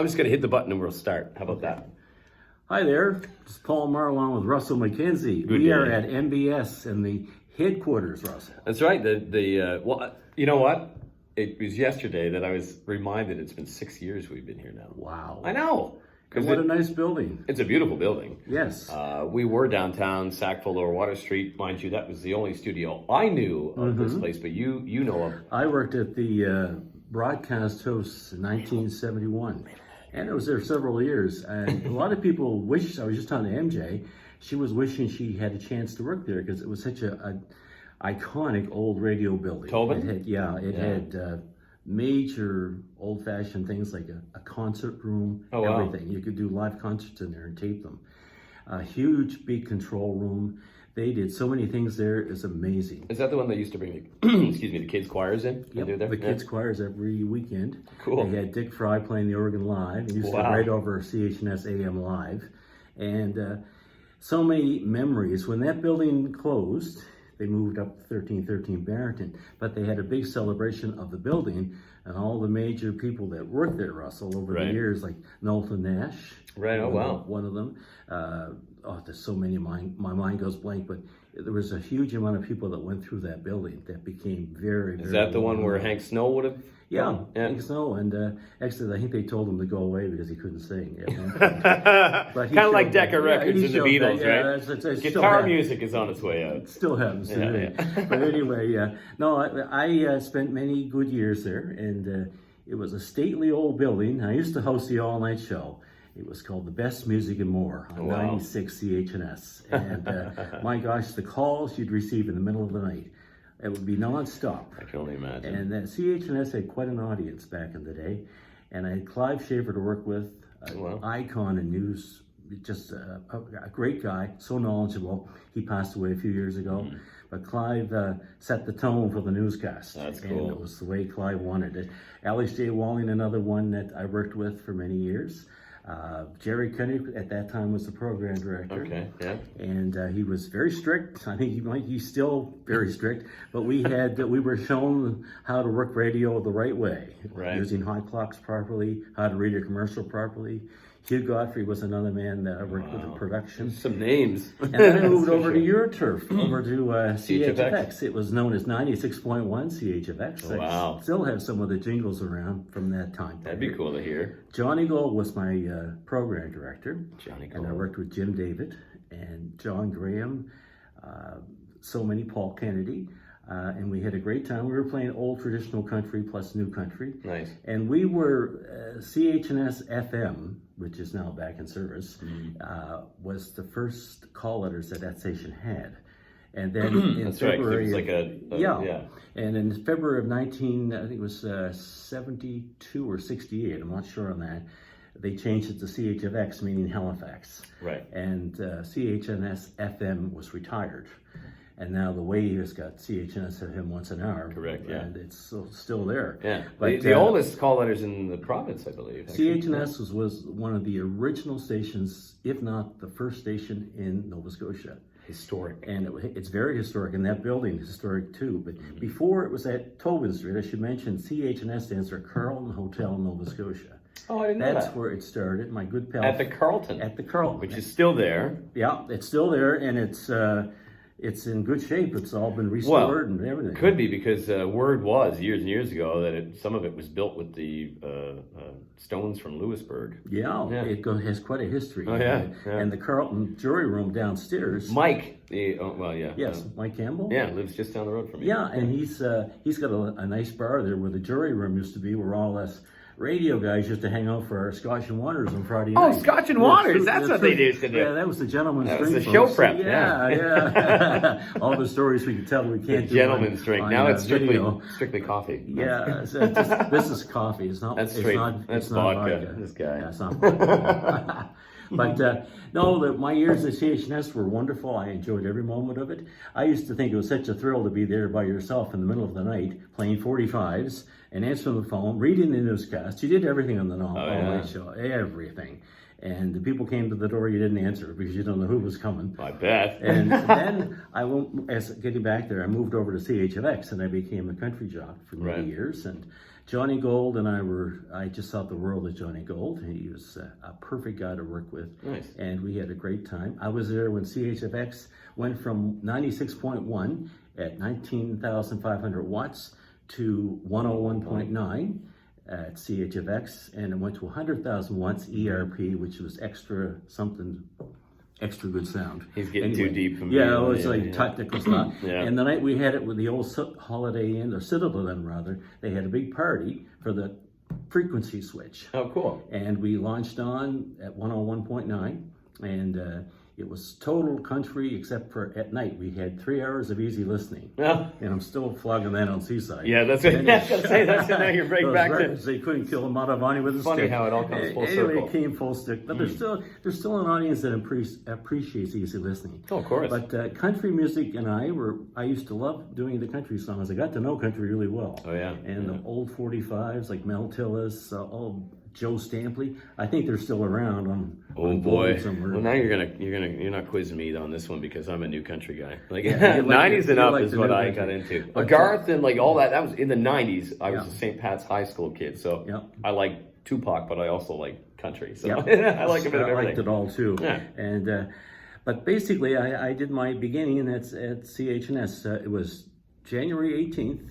I'm just going to hit the button and we'll start. How about that? Hi there, it's Paul Marlon with Russell McKenzie. Good we day. are at MBS in the headquarters, Russell. That's right. Well, you know what? It was yesterday that I was reminded it's been 6 years we've been here now. Wow. I know. And what a nice building. It's a beautiful building. Yes. We were downtown Sackville, Lower Water Street. Mind you, that was the only studio I knew of this place, but you know of. I worked at the broadcast house in 1971, and I was there several years. And a lot of people wish, I was just talking to MJ, she was wishing she had a chance to work there because it was such a iconic old radio building. Tobin? It had major old-fashioned things like a concert room, everything. Wow. You could do live concerts in there and tape them. A huge, big control room. They did so many things there. It's amazing. Is that the one that used to bring the kids' choirs in? Yep, the kids' choirs every weekend. Cool. They had Dick Fry playing the organ live. He used to write over CHNS AM live. And so many memories. When that building closed, they moved up to 1313 Barrington, but they had a big celebration of the building and all the major people that worked there, Russell, over the years, like Knowlton Nash. Right, One of them. There's so many, my mind goes blank, but there was a huge amount of people that went through that building that became very, very... Is that the one where Hank Snow would have... Yeah, Hank Snow, and actually I think they told him to go away because he couldn't sing. Kind of like Decca Records and the Beatles, right? It's Guitar music is on its way out. It still happens to me. But anyway, I spent many good years there, and it was a stately old building. I used to host the all-night show. It was called The Best Music and More on 96 CHNS. And my gosh, the calls you'd receive in the middle of the night, it would be nonstop. I can only imagine. And CHNS had quite an audience back in the day. And I had Clive Shaver to work with, icon in news, just a great guy, so knowledgeable. He passed away a few years ago. But Clive set the tone for the newscast. That's cool. And it was the way Clive wanted it. Alex J. Walling, another one that I worked with for many years. Jerry Cunny at that time was the program director. Okay, yeah. And he was very strict. I think he's still very strict. But we were shown how to work radio the right way, using hot clocks properly, how to read a commercial properly. Hugh Godfrey was another man that I worked with in production. Some names. And then I moved over to your turf, over to CHFX. It was known as 96.1 CHFX. I still have some of the jingles around from that time. That'd be cool to hear. Johnny Gold was my program director. Johnny Gold. And I worked with Jim David and John Graham, Paul Kennedy. And we had a great time. We were playing old traditional country plus new country. Nice. And we were CHNS FM, which is now back in service, was the first call letters that station had. And then in February, it was like and in February of I think it was 72 or 68, I'm not sure on that, they changed it to CHFX, meaning Halifax. Right. And CHNS FM was retired. And now the Wave has got CHNS FM once an hour. Correct, yeah. And it's still there. Yeah. But, the oldest call letters in the province, I believe. CHNS was one of the original stations, if not the first station in Nova Scotia. Historic. And it's very historic, and that building is historic too. But before it was at Tobin Street, I should mention CHNS stands for Carlton Hotel, Nova Scotia. Oh, I didn't know that. That's where it started. My good pal. At the Carlton. At the Carlton. Which is still there. Yeah, it's still there, and it's in good shape. It's all been restored and everything. Could be because word was years and years ago that some of it was built with the stones from Louisburg. Yeah. It has quite a history. Oh, yeah. And the Carlton jury room downstairs. Mike, Yes, Mike Campbell. Yeah, lives just down the road from me. Yeah, and he's got a nice bar there where the jury room used to be, where all us radio guys used to hang out for our Scotch and Waters on Friday night. Oh, Scotch and Waters! That's what they used to do. Yeah, that was the gentleman's drink. That was the show prep. Yeah. All the stories we could tell we can't do. Gentleman's drink. Now it's strictly coffee. Yeah, this is coffee. It's not. That's straight. That's vodka. This guy. Yeah, it's not vodka. But my years at CHNS were wonderful. I enjoyed every moment of it. I used to think it was such a thrill to be there by yourself in the middle of the night, playing 45s and answering the phone, reading the newscast. You did everything on the all-night show, everything. And the people came to the door, you didn't answer because you don't know who was coming. I bet. And then getting back there, I moved over to CHFX and I became a country jock for many years. And Johnny Gold and I just thought the world of Johnny Gold. He was a perfect guy to work with. Nice. And we had a great time. I was there when CHFX went from 96.1 at 19,500 watts to 101.9 at CHFX, and it went to 100,000 watts ERP, which was extra good sound. He's getting too deep for me. Yeah, it was like technical stuff. Yeah. And the night we had it with the old Holiday Inn, or Citadel then rather, they had a big party for the frequency switch. Oh, cool. And we launched on at 101.9, and it was total country except for at night. We had 3 hours of easy listening. Yeah. And I'm still flogging that on Seaside. Yeah, that's what I was going to say. That's now you're right Those back records, to. they couldn't kill Madhavani with a Funny stick. how it all comes full anyway, circle. it came full stick. But there's still an audience that appreciates easy listening. Oh, of course. But country music and I used to love doing the country songs. I got to know country really well. Oh, yeah. And the old 45s like Mel Tillis, all Joe Stampley. I think they're still around on boy. gold somewhere. Well, now you're not quizzing me on this one because I'm a new country guy. Like Yeah, you like 90s the- and you up like is the what new I country. got into. But, Garth and like all that was in the 90s. I was Yeah. a St. Pat's High School kid, so Yeah. I like Tupac, but I also like country. So Yeah. I like a bit of I liked everything. it all too. Yeah. And but basically, I did my beginning at CHNS. It was January 18th,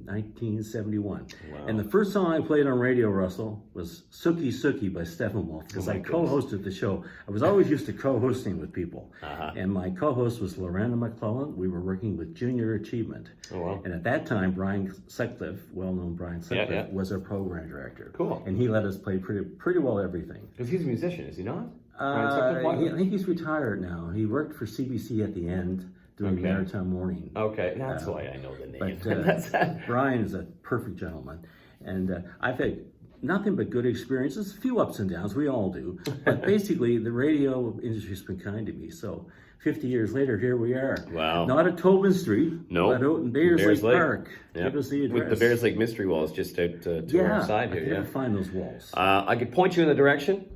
1971. Wow. And the first song I played on radio, Russell, was Sookie Sookie by Steppenwolf, because I co-hosted the show. I was always used to co-hosting with people. And my co-host was Lorena McClellan. We were working with Junior Achievement. Oh, wow. And at that time, Brian Sutcliffe, well-known Brian Sutcliffe, was our program director. Cool. And he let us play pretty well everything. Because he's a musician, is he not? Brian Sutcliffe? I think he's retired now. He worked for CBC at the end doing Maritime Morning. Okay, that's why I know the name. But Brian is a perfect gentleman. And I've had nothing but good experiences, a few ups and downs, we all do. But basically, the radio industry's been kind to me. So 50 years later, here we are. Wow. Not at Tobin Street, No. but out in Bears Lake Park. Yeah. Give us the address. With the Bears Lake Mystery Walls just out to our side here. I Yeah, can't find those walls. I could point you in the direction.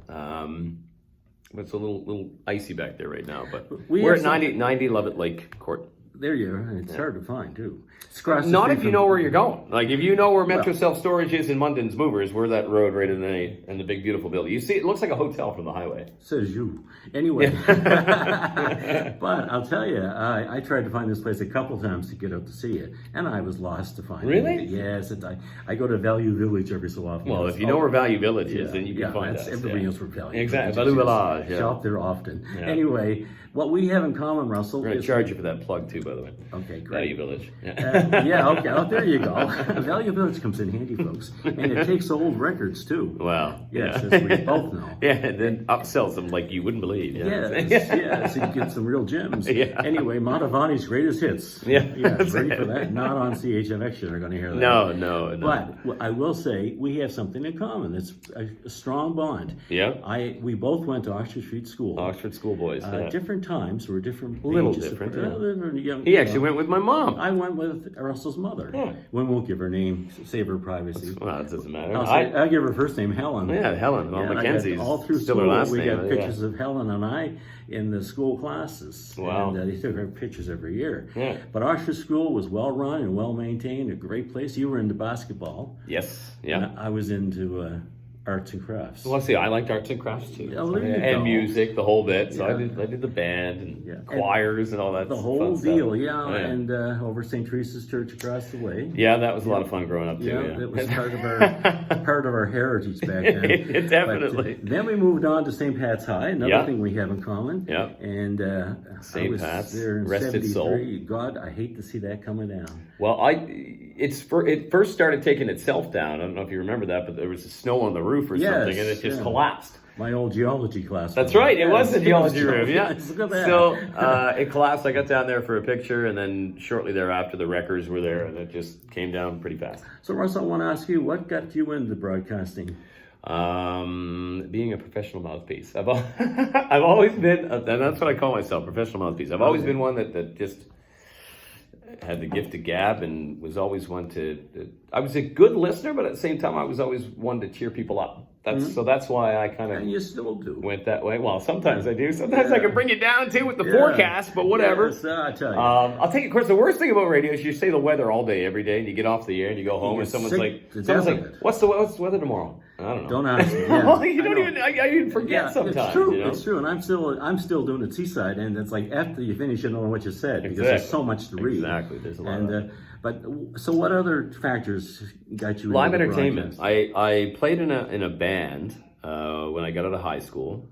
But it's a little icy back there right now. But we're at 90 Lovett Lake Court. There you are. It's hard to find, too. It's across the Not street if you from- know where you're going. Like if you know where Metro Self Storage is in Munden's Movers, we're that road right in the big beautiful building. You see, it looks like a hotel from the highway. Says you. Anyway. But I'll tell you, I tried to find this place a couple times to get out to see it, and I was lost to find it. Really? Yes. I go to Value Village every so often. Well, if you know where Value Village is, then you can find us. Everybody knows where Value Exactly. Village is. Value Village. Yeah. Shop there often. Yeah. Anyway, what we have in common, Russell, We're going is... to charge you for that plug too, by the way. Okay, great. Value Village. Yeah, okay. Oh, there you go. Value Village comes in handy, folks. And it takes old records, too. Wow. Yes, yeah. as we both know. Yeah, and then upsells them like you wouldn't believe. Yeah. Yes, you get some real gems. Yeah. Anyway, Madhavani's greatest hits. Yeah. Ready for that? Not on CHFX, you're going to hear that. No. But I will say, we have something in common. It's a strong bond. Yeah. We both went to Oxford Street School. Oxford Schoolboys. Yeah. Different times, we're different Little ages. different, A yeah. little young, He actually went with my mom. I went with Russell's mother. Yeah. We won't give her name, save her privacy. Well, it doesn't matter. I'll give her first name, Helen. Yeah, Helen. Well, Yeah, Mackenzie's all through still school, her last we name. got pictures of Helen and I in the school classes. Wow. And they took our pictures every year. Yeah. But Oxford School was well run and well maintained, a great place. You were into basketball. Yes. Yeah. And I was into arts and crafts. Well, see, I liked arts and crafts too. Oh, there you and go. music, the whole bit. So Yeah. I did the band and Yeah. choirs and all that. The fun whole stuff. deal, yeah. Oh, yeah. And over St. Teresa's Church across the way. Yeah, that was a lot of fun growing up too. Yeah, Yeah, it was part of our heritage back then. Definitely. But, then we moved on to St. Pat's High, another Yeah. thing we have in common. Yeah. And I St. was Pat's, there in rest its soul. 73. God, I hate to see that coming down. Well, it first started taking itself down. I don't know if you remember that, but there was snow on the roof or Yes, something, and it just yeah. collapsed. My old geology class. That's right. It was the geology room. Yeah. Look at that. So it collapsed. I got down there for a picture, and then shortly thereafter, the wreckers were there, and it just came down pretty fast. So, Russ, I want to ask you, what got you into broadcasting? Being a professional mouthpiece. I've always been, and that's what I call myself, professional mouthpiece. I've always been one that just had the gift of gab and was always one to I was a good listener, but at the same time, I was always one to cheer people up. That's why I kind And of you still do. went that way. Well, sometimes I do. Sometimes I can bring it down too with the forecast, but whatever. Yes, I tell you. I'll take it. Of course, the worst thing about radio is you say the weather all day, every day, and you get off the air and you go home, You and get someone's sick like, to death of it. "What's the weather tomorrow?" I don't know. Don't ask me. Yeah, Well, you I don't know. even. I even forget sometimes. It's true. You know? It's true, and I'm still doing it seaside, and it's like after you finish, you don't know what you said because Exactly. there's so much to read. Exactly. There's a lot. And but so, what other factors got you? Live into the entertainment. broadcast? I played in a band when I got out of high school.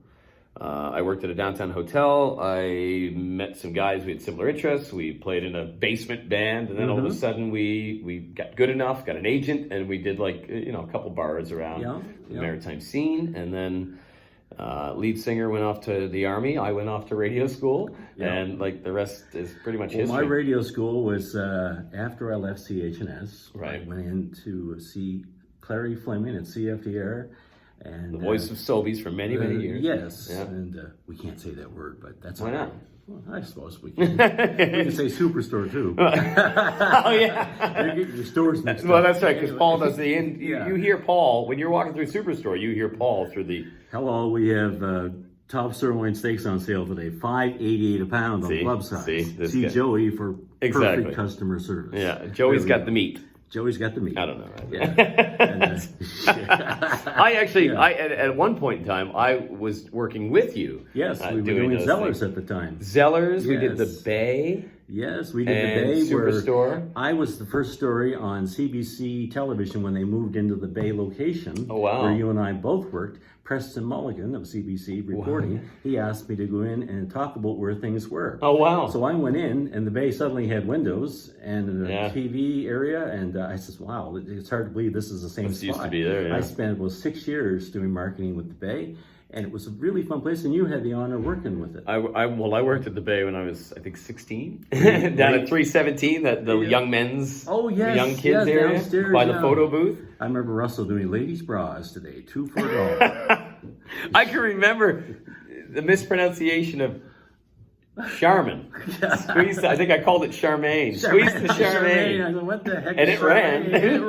I worked at a downtown hotel. I met some guys. We had similar interests. We played in a basement band, and then all of a sudden we got good enough, got an agent, and we did a couple bars around the maritime scene. And then lead singer went off to the army. I went off to radio school, and the rest is pretty much history. My radio school was after I left CHNS. Right. I went in to see Clary Fleming at CFDR. And The voice of Sobeys for many years. Yes, Yeah. and we can't say that word, but that's Why all right. not? Well, I suppose we can. We can say Superstore too. Oh yeah. You're getting your stores mixed Well, up. that's right, because Anyway. Paul does the end. Yeah. You hear Paul when you're walking through Superstore. You hear Paul through the. Hello, we have top sirloin steaks on sale today, $5.88 a pound on See? club size. See? This guy. Joey for Exactly. perfect customer service. Yeah, Joey's There we got go. the meat. Joey's got the meat. I don't know. Right? Yeah. I actually, Yeah. at one point in time, I was working with you. Yes, we were doing those Zellers things. at the time. Zellers. We did the Yes. Bay. Yes, we did And the Bay. Superstore. Where I was the first story on CBC television when they moved into the Bay location. Oh, wow. Where you and I both worked. Preston Mulligan of CBC reporting. He asked me to go in and talk about where things were. Oh wow. So I went in, and the Bay suddenly had windows and a TV area, and I said, "Wow, it's hard to believe this is the same This spot." used to be there, yeah. I spent about 6 years doing marketing with the Bay, and it was a really fun place. And you had the honor working with it. I worked at the Bay when I was, I think, 16, down at 317, the young men's, Oh, yes, the young kids yes, area, downstairs, by the yeah. photo booth. I remember Russell doing ladies' bras today, 2 for $1. I can remember the mispronunciation of Charmin. Squeeze, I think I called it Charmaine. Squeeze the Charmaine. I go, what the heck? And is it ran. Charmaine? And it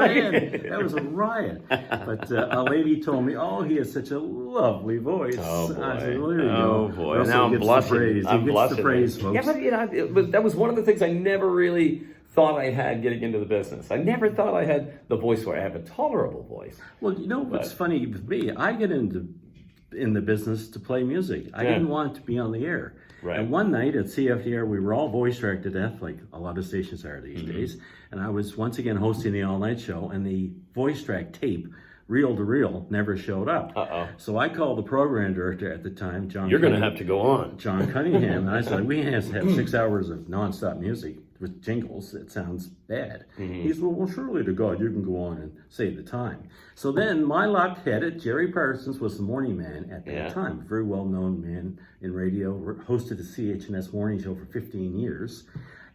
ran. That was a riot. But a lady told me, "Oh, he has such a lovely voice." Oh boy! I said, well, there you oh go. boy! Russell Now I'm gets the blushing. praise. I'm he gets blushing. the praise, folks. Yeah, but that was one of the things I never really thought I had getting into the business. I never thought I had the voice where I have a tolerable voice. Well, you know what's funny with me? I get in the business to play music. I didn't want to be on the air. Right. And one night at CFDR, we were all voice tracked to death, like a lot of stations are these days. And I was once again hosting the all-night show, and the voice track tape, reel to reel, never showed up. Uh-oh. So I called the program director at the time, John. You're going to have to go on. John Cunningham, and I said, we have to have 6 hours of nonstop music with jingles. It sounds bad. He said, well, surely to God, you can go on and save the time. So then my luck had it. Jerry Parsons was the morning man at that time, a very well-known man in radio, hosted the CHNS morning show for 15 years.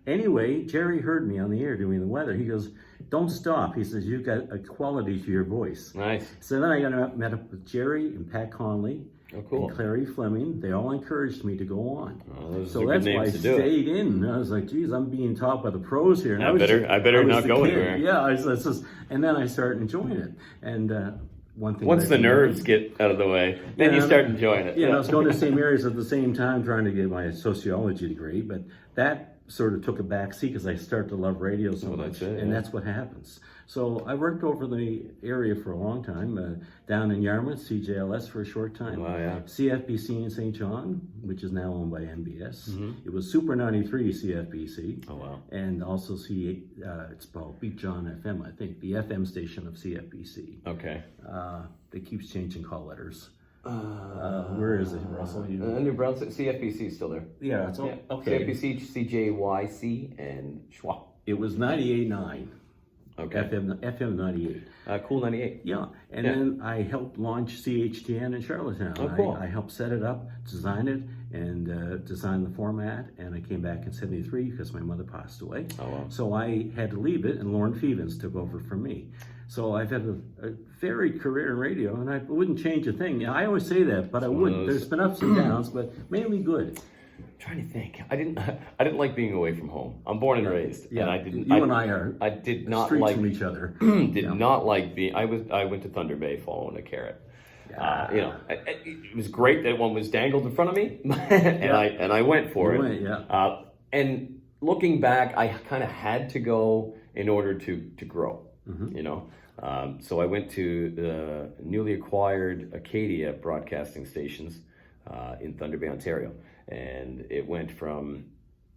Anyway, Jerry heard me on the air doing the weather. He goes, don't stop. He says, you've got a quality to your voice. Nice. So then I met up with Jerry and Pat Conley. Oh, cool. And Clary Fleming. They all encouraged me to go on. Oh, those So are that's good why I names to do it. stayed in. I was like, geez, I'm being taught by the pros here. And I better was not the go kid. anywhere. Yeah, and then I started enjoying it. And one thing. Once the nerves get out of the way, then you start enjoying it. Yeah, and I was going to the same areas at the same time, trying to get my sociology degree, but that sort of took a back seat because I started to love radio so much, and that's what happens. So I worked over the area for a long time, down in Yarmouth, CJLS for a short time. Wow, yeah. CFBC in St. John, which is now owned by NBS. It was Super 93 CFBC. Oh, wow. And also it's called Beat John FM, I think, the FM station of CFBC. Okay. It keeps changing call letters. Where is it, Russell? New Brunswick, CFBC is still there. Yeah, it's okay. CFBC, CJYC, and Schwa. It was 98.9. Okay. FM 98. Cool 98. Yeah, and then I helped launch CHTN in Charlottetown. Oh, cool. I helped set it up, design it, and design the format. And I came back in '73 because my mother passed away. Oh, wow. So I had to leave it, and Lauren Fevens took over from me. So I've had a varied career in radio, and I wouldn't change a thing. I always say that, but I wouldn't. There's been ups and downs, but mainly good. I'm trying to think. I didn't like being away from home. I'm born and raised. Yeah, And I didn't. you and I are. I did not streets like from each other. Not like being. I went to Thunder Bay following a carrot. It was great that one was dangled in front of me, and I went for it. And looking back, I kind of had to go in order to grow. So I went to the newly acquired Acadia broadcasting stations in Thunder Bay, Ontario, and it went from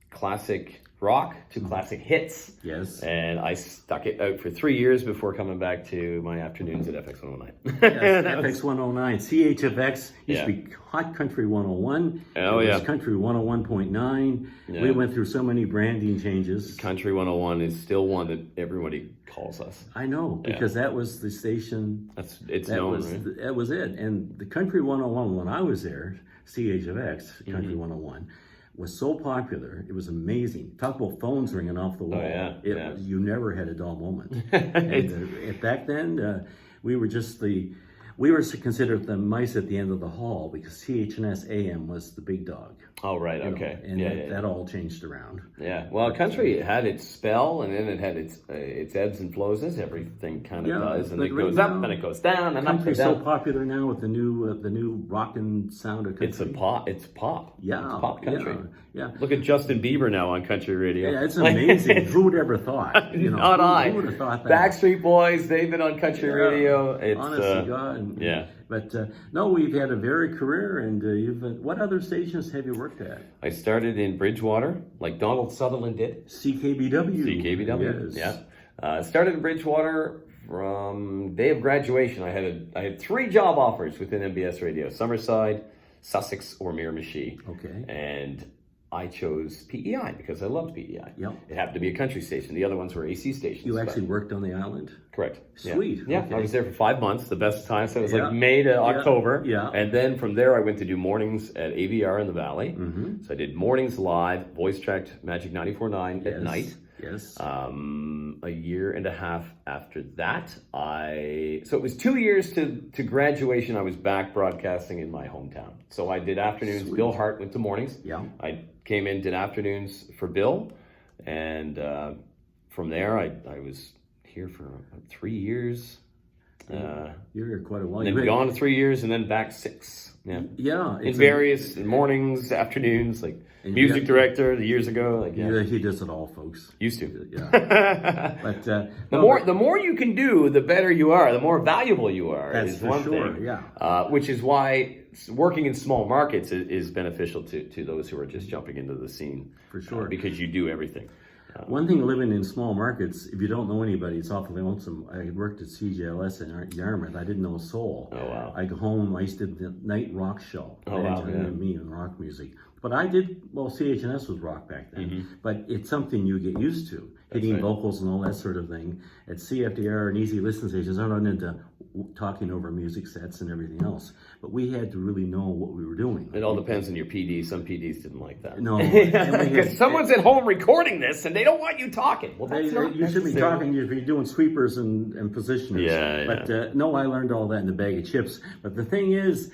classic rock to classic hits. Yes. And I stuck it out for 3 years before coming back to my afternoons at FX 109. Yes, FX 109. CHFX used to be Hot Country 101. Oh, it was Country 101.9. Yeah. We went through so many branding changes. Country 101 is still one that everybody calls us. I know, because that was the station. It's known, right? That was it. And the Country 101, when I was there, CHFX, Country 101, was so popular. It was amazing. Talk about phones ringing off the wall. You never had a dull moment. And back then, we were considered the mice at the end of the hall, because CHNS AM was the big dog. Oh, right. Okay. And that all changed around. Yeah. Well, country had its spell, and then it had its ebbs and flows, as everything kind of does, and it goes up and it goes down and up and down. Country's so popular now with the new rockin' sound of country. It's pop. Yeah. It's pop country. Yeah. Look at Justin Bieber now on country radio. Yeah, it's amazing. Who would ever thought? Not I. Who would have thought that? Backstreet Boys, they've been on country radio. It's, honest to God. Yeah. But no, we've had a varied career, and what other stations have you worked at? I started in Bridgewater, like Donald Sutherland did. CKBW. CKBW. Yes. Yeah. Started in Bridgewater from day of graduation. I had 3 job offers within MBS Radio: Summerside, Sussex, or Miramichi. Okay. And I chose PEI because I loved PEI. Yep. It happened to be a country station. The other ones were AC stations. You actually worked on the island? Correct. Sweet. Yeah. Okay. I was there for 5 months, the best time. So it was like May to October. Yeah. And then from there, I went to do mornings at AVR in the Valley. Mm-hmm. So I did mornings live, voice tracked Magic 94.9 at night. Yes. A year and a half after that, so it was 2 years to graduation. I was back broadcasting in my hometown. So I did afternoons. Sweet. Bill Hart went to mornings. Yeah. I came in, did afternoons for Bill, and from there I was here for 3 years. You're here quite a while. Then gone 3 years, and then back 6. Yeah. Yeah. In various mornings, afternoons, like music director years ago. He does it all, folks. Used to. Yeah. But the more you can do, the better you are. The more valuable you are. That's is for one sure. thing. Yeah. Which is why working in small markets is beneficial to those who are just jumping into the scene. For sure. Because you do everything. One thing living in small markets, if you don't know anybody, it's awfully lonesome. I worked at CJLS in Yarmouth. I didn't know a soul. Oh, wow. I go home, I used to do the night rock show. Oh, wow. Me and rock music. But I did, CHNS was rock back then. Mm-hmm. But it's something you get used to. Hitting vocals and all that sort of thing. At CFDR and easy listen stations, I'm not into talking over music sets and everything else. But we had to really know what we were doing. It all depends on your PD. Some PDs didn't like that. No. Because someone's at home recording this and they don't want you talking. Well, that's not you should be talking if you're doing sweepers and positioners. But no, I learned all that in the bag of chips. But the thing is,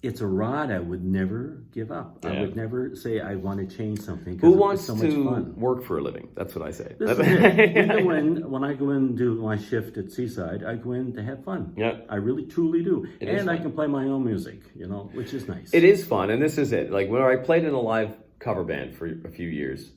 it's a rod I would never give up. I would never say I want to change something. Who wants so to much fun. work for a living? That's what I say. This is it. When I go in and do my shift at Seaside, I go in to have fun. Yeah. I really, truly do. And I can play my own music, which is nice. It is fun, and this is it. Like when I played in a live cover band for a few years,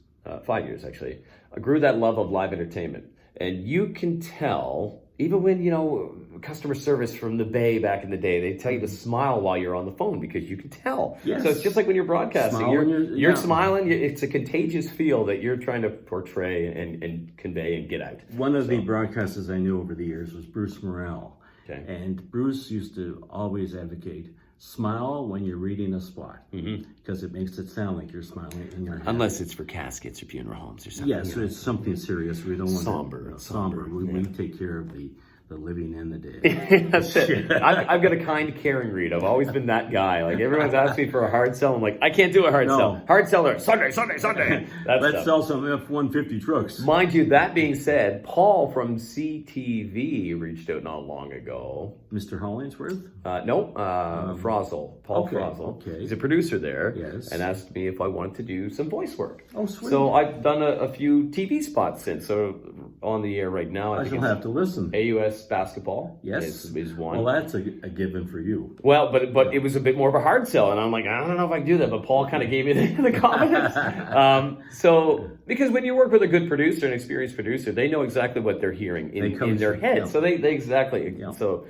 5 years actually, I grew that love of live entertainment. And you can tell, even when, customer service from the Bay back in the day, they tell you to smile while you're on the phone because you can tell. Yes. So it's just like when you're broadcasting. You're smiling. It's a contagious feel that you're trying to portray and convey and get out. One of the broadcasters I knew over the years was Bruce Morrell. Okay. And Bruce used to always advocate, smile when you're reading a spot because it makes it sound like you're smiling in your head. Unless it's for caskets or funeral homes or something. Yes, it's something serious. We don't want somber. We take care of the living and the dead. That's it. I've got a kind, caring read. I've always been that guy. Like everyone's asked me for a hard sell. I'm like, I can't do a hard sell. Hard seller, Sunday. Let's sell some F-150 trucks. Mind you, that being said, Paul from CTV reached out not long ago. Mr. Hollingsworth? Frozell. Paul Frozell. Okay. He's a producer there. Yes. And asked me if I wanted to do some voice work. Oh, sweet. So I've done a few TV spots since. So on the air right now. I shall have to listen. AUS basketball. Yes, is one. Well, that's a given for you. Well, but it was a bit more of a hard sell, and I'm like, I don't know if I can do that. But Paul kind of gave me the confidence. So because when you work with a good producer, an experienced producer, they know exactly what they're hearing in their head. Yeah. So they exactly. Yeah. So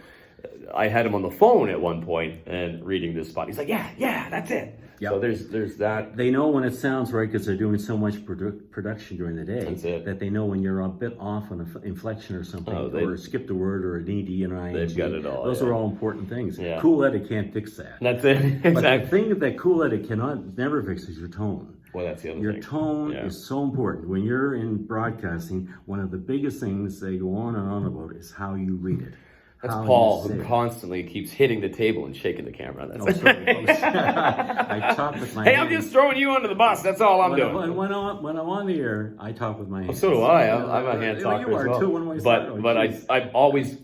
I had him on the phone at one point and reading this spot. He's like, yeah, that's it. Yeah. So there's that. They know when it sounds right because they're doing so much production during the day. That's it. That they know when you're a bit off on an inflection or something, or skipped a word or an ED and an ING. They've got it all. Those are all important things. Yeah. Cool Edit can't fix that. That's it. Exactly. But the thing that Cool Edit never fix is your tone. Well, that's the other Your thing. tone is so important. When you're in broadcasting, one of the biggest things they go on and on about is how you read it. That's Paul, who constantly keeps hitting the table and shaking the camera. That's I talk with my Hey, hands. I'm just throwing you under the bus. That's all I'm doing. When I'm on the air, I talk with my hands. So do I. I'm a hand talker you are as well. too. When we start, but I'm always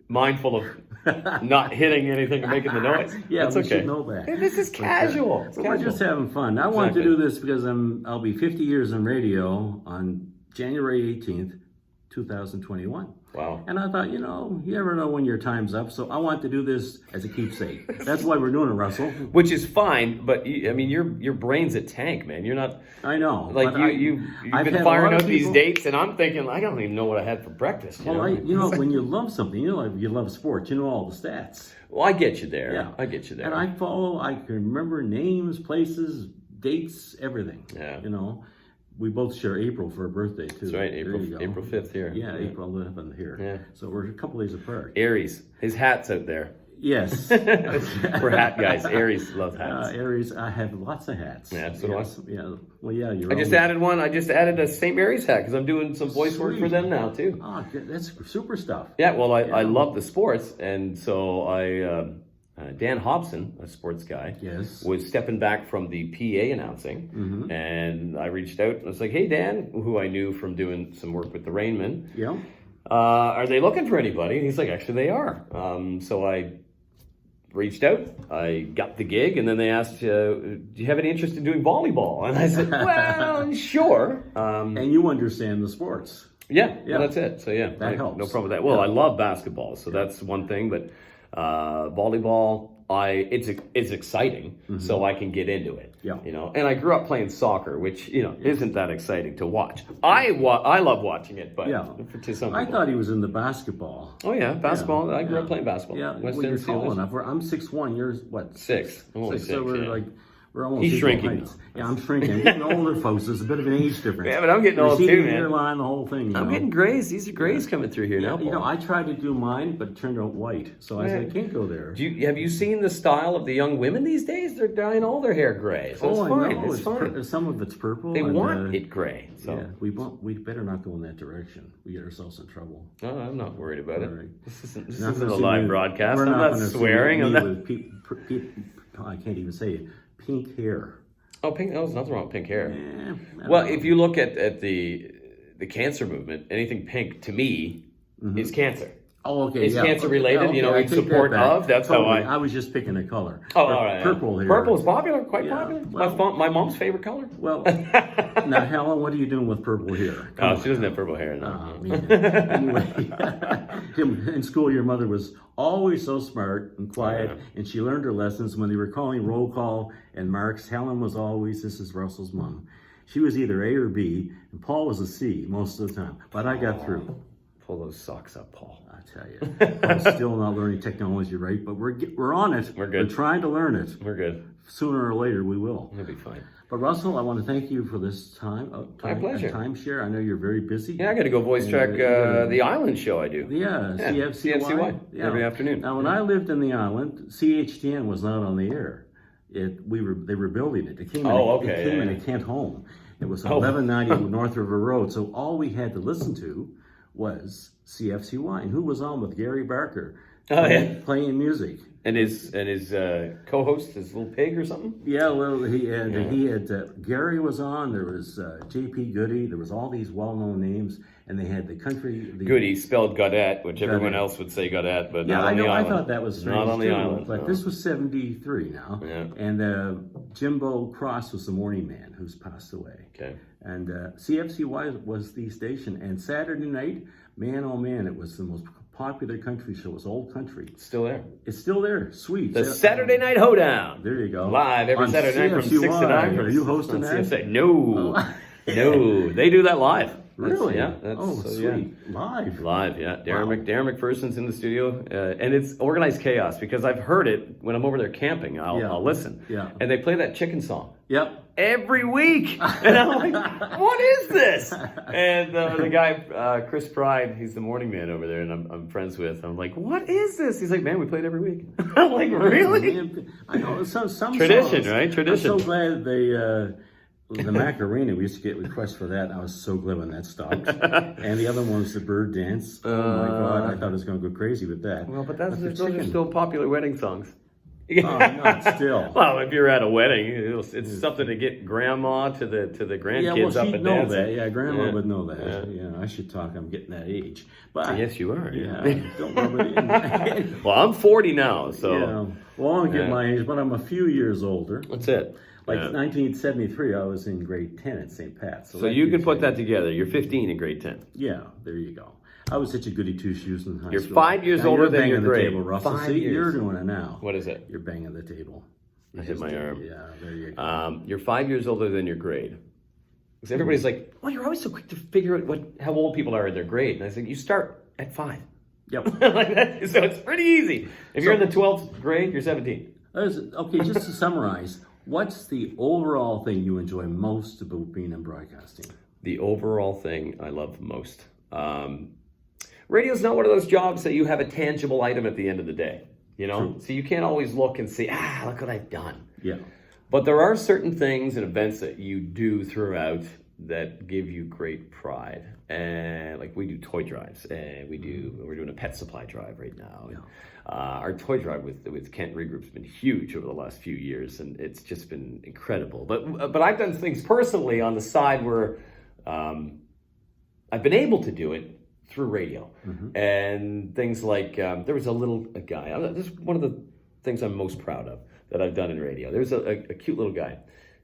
mindful of not hitting anything and making the noise. Yeah, that's we okay. should know that. Hey, this is casual. But we're just having fun. I wanted to do this because I'll be 50 years in radio on January 18th, 2021. Wow. And I thought, you never know when your time's up, so I want to do this as a keepsake. That's why we're doing it, Russell. Which is fine, but your brain's a tank, man. You're not. I know. Like you've been firing out these dates, and I'm thinking, I don't even know what I had for breakfast. Well, when you love something, you love sports, you know all the stats. Well, I get you there. Yeah. I get you there. And I can remember names, places, dates, everything. Yeah. We both share April for a birthday, too. That's right, April 5th here. Yeah, April 11th here. Yeah. So we're a couple days apart. Aries. His hat's out there. Yes. We're hat guys. Aries love hats. Aries, I have lots of hats. Yeah, so do I. Yeah. Well, yeah, I just added one. I just added a St. Mary's hat because I'm doing some voice work for them now, too. Oh, that's super stuff. Yeah, well, I love the sports, and so Dan Hobson, a sports guy, was stepping back from the PA announcing, and I reached out and I was like, "Hey, Dan," who I knew from doing some work with the Rainmen. Yeah. Are they looking for anybody? And he's like, "Actually, they are." So I reached out, I got the gig, and then they asked, "Do you have any interest in doing volleyball?" And I said, "Well, sure." And you understand the sports. Yeah, well, that's it. So that helps. No problem with that. Well, I love basketball, so that's one thing, but volleyball, it's exciting, so I can get into it. Yeah. And I grew up playing soccer, which isn't that exciting to watch. I love watching it, but to some people. I thought he was in the basketball. Oh yeah, basketball. I grew up playing basketball. Yeah, you're tall enough. I'm 6'1", you're what? 6. I'm only 6. So we're almost. He's shrinking. Yeah, I'm shrinking. I'm getting older, folks. There's a bit of an age difference. Yeah, but I'm getting old too, man. Hairline, the whole thing. I'm getting grays. These are grays coming through here now. Paul. I tried to do mine, but it turned out white. So I said I can't go there. Have you seen the style of the young women these days? They're dyeing all their hair gray. So it's fine. I know. It's fine. Some of it's purple. They want it gray. So we better not go in that direction. We get ourselves in trouble. No, I'm not worried about it. Right. This isn't a live broadcast. I'm not swearing. I can't even say it. Pink hair. Oh, pink. Oh, there's nothing wrong with pink hair. Yeah, well, if you look at the cancer movement, anything pink to me is cancer. Oh, okay. It's cancer related, in support of. That's totally. how I was just picking a color. Oh, all right. Purple here. Purple is popular, quite popular. Well, my mom's favorite color. Well, now, Helen, what are you doing with purple hair? She doesn't have purple hair. No. Anyway, in school, your mother was always so smart and quiet, and she learned her lessons. When they were calling roll call and marks, Helen was always, this is Russell's mom. She was either A or B, and Paul was a C most of the time. But I got through. Pull those socks up, Paul. I tell you, I'm still not learning technology right, but we're on it. We're good. We're trying to learn it. We're good. Sooner or later, we will. We'll be fine. But Russell, I want to thank you for this time. My pleasure. Timeshare. I know you're very busy. Yeah, I got to go voice track the island show I do. Yeah, CFCY every afternoon. Now, when I lived in the island, CHTN was not on the air. They were building it. It came in a Kent home. It was 1190 North River Road. So all we had to listen to was CFCY. And who was on with Gary Barker playing music? And his co-host, his little pig or something. Yeah, well, he had Gary was on. There was J.P. Goody. There was all these well-known names, and they had the country. Goody spelled Gaudette, which everyone else would say Gaudette, but yeah, not on the island. I thought that was strange not on the too, island. but no. this was 73 now, Yeah. and Jimbo Cross was the morning man who's passed away. Okay. And CFCY was the station, and Saturday night, man, oh man, it was the most popular country show. It was old country. It's still there. It's still there. Sweet. The Saturday Night Hoedown. There you go. Live every On Saturday night from 6 to 9. Are you hosting that? CFCY. No. No. They do that live. Really? Yeah. Sweet. Live. Live, yeah. Darren Wow. Darren McPherson's in the studio. And it's organized chaos because I've heard it when I'm over there camping. I'll listen. Yeah. And they play that chicken song. Yep. Every week. And I'm like, what is this? And the guy, Chris Pride, he's the morning man over there, and I'm friends with. I'm like, what is this? He's like, man, we play it every week. I'm like, really? I know some Tradition, songs, right? Tradition. I'm so glad the Macarena, we used to get requests for that, and I was so glad when that stopped. And the other one was the bird dance. Oh my God, I thought I was going to go crazy with that. Well, but those are still popular wedding songs. Oh, not still. Well, if you're at a wedding, it's something to get grandma to the grandkids up she'd and know dancing. that. Yeah, grandma would know that. Yeah, I should talk. I'm getting that age. But yes, you are. Yeah, don't rub it in. Well, I'm 40 now, so. Yeah. Well, I don't get my age, but I'm a few years older. That's it. Like 1973, I was in grade 10 at St. Pat's. So you can put that together. You're 15 in grade 10. Yeah, there you go. I was such a goody two-shoes in high You're school. 5 years Now older you're than your banging the grade. table, Russell. 5 See, years. you're doing it now. What is it? You're banging the table. I hit my arm. Yeah, there you go. You're 5 years older than your grade. Because everybody's like, well, you're always so quick to figure out how old people are in their grade. And I said, you start at 5. Yep. Like that. So it's pretty easy. If you're in the 12th grade, you're 17. Okay, just to summarize, what's the overall thing you enjoy most about being in broadcasting? The overall thing I love most. Radio's not one of those jobs that you have a tangible item at the end of the day. You know? True. So you can't always look and see, look what I've done. Yeah. But there are certain things and events that you do throughout that give you great pride. And like we do toy drives, and we're doing a pet supply drive right now. Yeah. Our toy drive with Kent Regroup's been huge over the last few years, and it's just been incredible. But I've done things personally on the side where I've been able to do it through radio. Mm-hmm. And things like there was a guy. This is one of the things I'm most proud of that I've done in radio. There was a cute little guy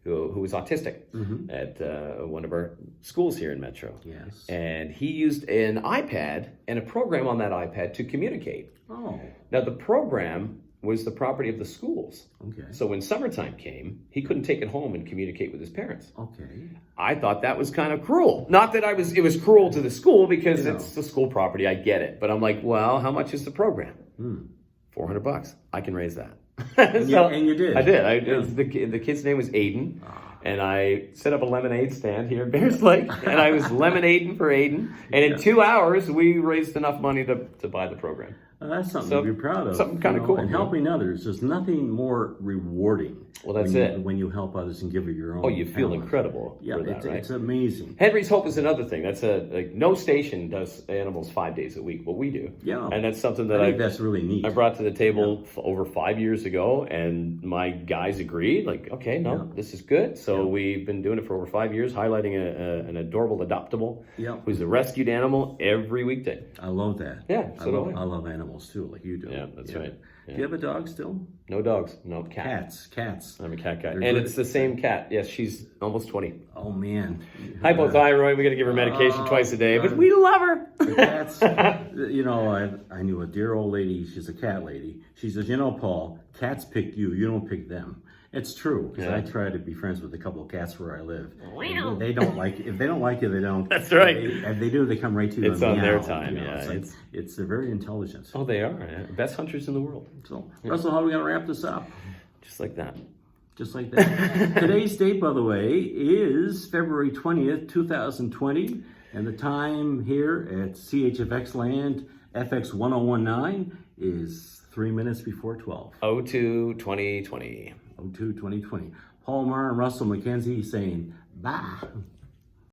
who was autistic at one of our schools here in Metro. Yes. And he used an iPad and a program on that iPad to communicate. Oh. Now, the program was the property of the schools. Okay. So when summertime came, he couldn't take it home and communicate with his parents. Okay. I thought that was kind of cruel. Not that it was cruel to the school because it's the school property. I get it. But I'm like, well, how much is the program? $400. I can raise that. And you did. I did. The kid's name was Aiden. And I set up a lemonade stand here in Bears Lake. And I was lemonading for Aiden. And in 2 hours, we raised enough money to buy the program. That's something to be proud of. Something kind of cool. And helping others, there's nothing more rewarding. Well, that's it. When you help others and give of your own. Oh, you feel talent. incredible for that, right? It's amazing. Henry's Hope is another thing. That's no station does animals 5 days a week, but we do. Yeah. And that's something that I think that's really neat. I brought to the table over 5 years ago, and my guys agreed. Like, okay, this is good. So we've been doing it for over 5 years, highlighting an adorable adoptable who's a rescued animal every weekday. I love that. Yeah, I love animals too, like you do. Yeah, that's right. Yeah. Do you have a dog still? No dogs. No, cat. Cats. I'm a cat guy. And it's the same cat. Yes, she's almost 20. Oh, man. Hypothyroid. We got to give her medication twice a day, but we love her. The cats, I knew a dear old lady. She's a cat lady. She says, Paul, cats pick you. You don't pick them. It's true, because I try to be friends with a couple of cats where I live. They don't like if they don't like you, they don't. That's right. If they do, they come right to you. It's on their time. They're very intelligent. Oh, they are. Yeah. Best hunters in the world. So, Russell, how are we going to wrap this up? Just like that. Just like that. Today's date, by the way, is February 20th, 2020, and the time here at CHFX Land FX 1019 is 3 minutes before 12. 02-2020. 02-2020. Paul Marr and Russell McKenzie saying bye.